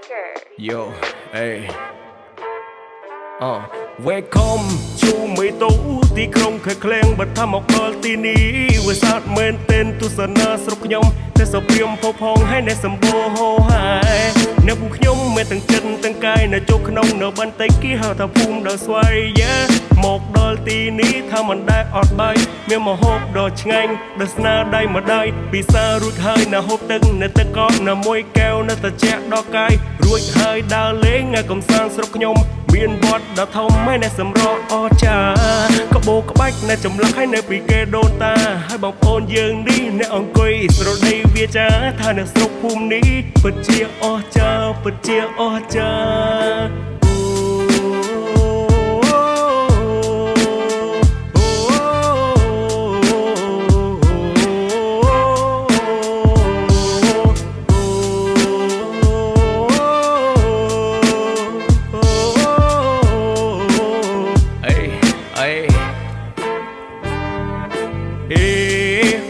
Maker Yo, hey, welcome ជួមីតូទីក្រុងខេត្តឃ្លៀងបឋមមកលទីនេះវាស្អាតមែនទែនទស្សនាស្រុកខ្ញុំតែសព្រាមផោផងហើយអ្នកសម្បូរហោហើយអ្នកពួកខ្ញុំមានទាំងចិត្តទាំងកាយនៅជោគក្នុងនៅបន្តិចគេហៅថាភូមិដល់ស្វាយយ៉ាមកដល់ទីនេះថាមិនដែលអត់បាយមានមហូបដ៏ឆ្ងាញ់ដ៏ស្នាដៃម្ដាយពិសារួចហើយនៅហូបទឹកនៅទឹកកកនៅមួយកែវនៅត្រជាក់ដល់កាយរួចហើយដើរលេងកំសាន្តស្រុកខ្ញុំមានវត្តដ៏ធំហើយអ្នកសម្រស់អស្ចារ្យកបោក្បាច់នៅចម្លាក់ហើយនៅពីគេដូនតាហើយបងប្អូនយើងនេះអ្នកអង្គុយស្រដីវាចាថានៅស្រុកភូមិនេះពិតជាអស្ចារ្យពិតជាអស្ចារ្យ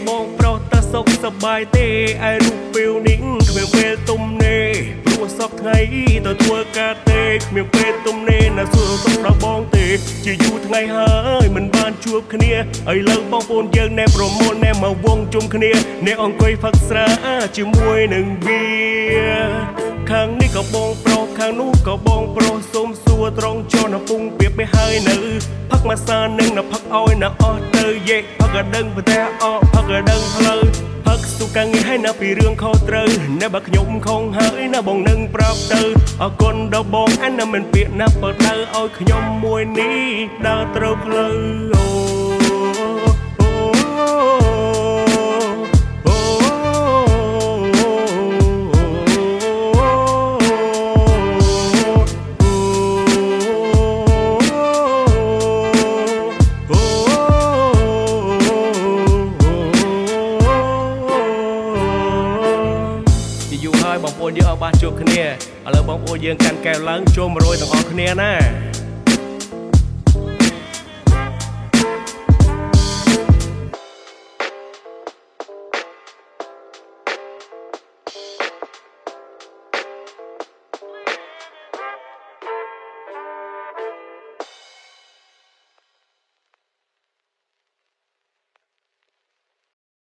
បងប្រុសតើសុខសប្បាយទេឯរូបពេលនេះគ្មានពេលទុំនេព្រោះសពថ្ងៃទៅធ្វើការទេគ្មានពេលទុំនេណាសួរទុកដល់បងទេជាយូរថ្ងៃហើយមិនបានជួបគ្នាឥឡូវបងប្អូនយើងណែប្រមូលណែមកវងជុំគ្នាអ្នកអង្គុយផឹកស្រាជាមួយនឹងវាខាងនេះក៏បងប្រុសខាងនោះក៏បងប្រុសសុំសួរត្រង់ចុះនៅពុងពីបហើយនៅផឹកមួយសានឹងនៅផឹកឲ្យនៅអស់ទៅយេផឹកកដឹងប្រទេសអស់ផឹកកដឹងផ្លូវផឹកសុកាំងនេះឲ្យនៅពីរឿងខុសត្រូវនៅបើខ្ញុំខំហើយនៅបងនឹងប្រាប់ទៅអរគុណដល់បងអានមិនពាក្យណាបើដៅឲ្យខ្ញុំមួយនេះដើរត្រូវផ្លូវយូរហើយបងប្អូនយើងអត់បានជួបគ្នាឥឡូវបងប្អូនយើងកាន់កែវឡើងចូល100ទាំងអស់គ្នាណា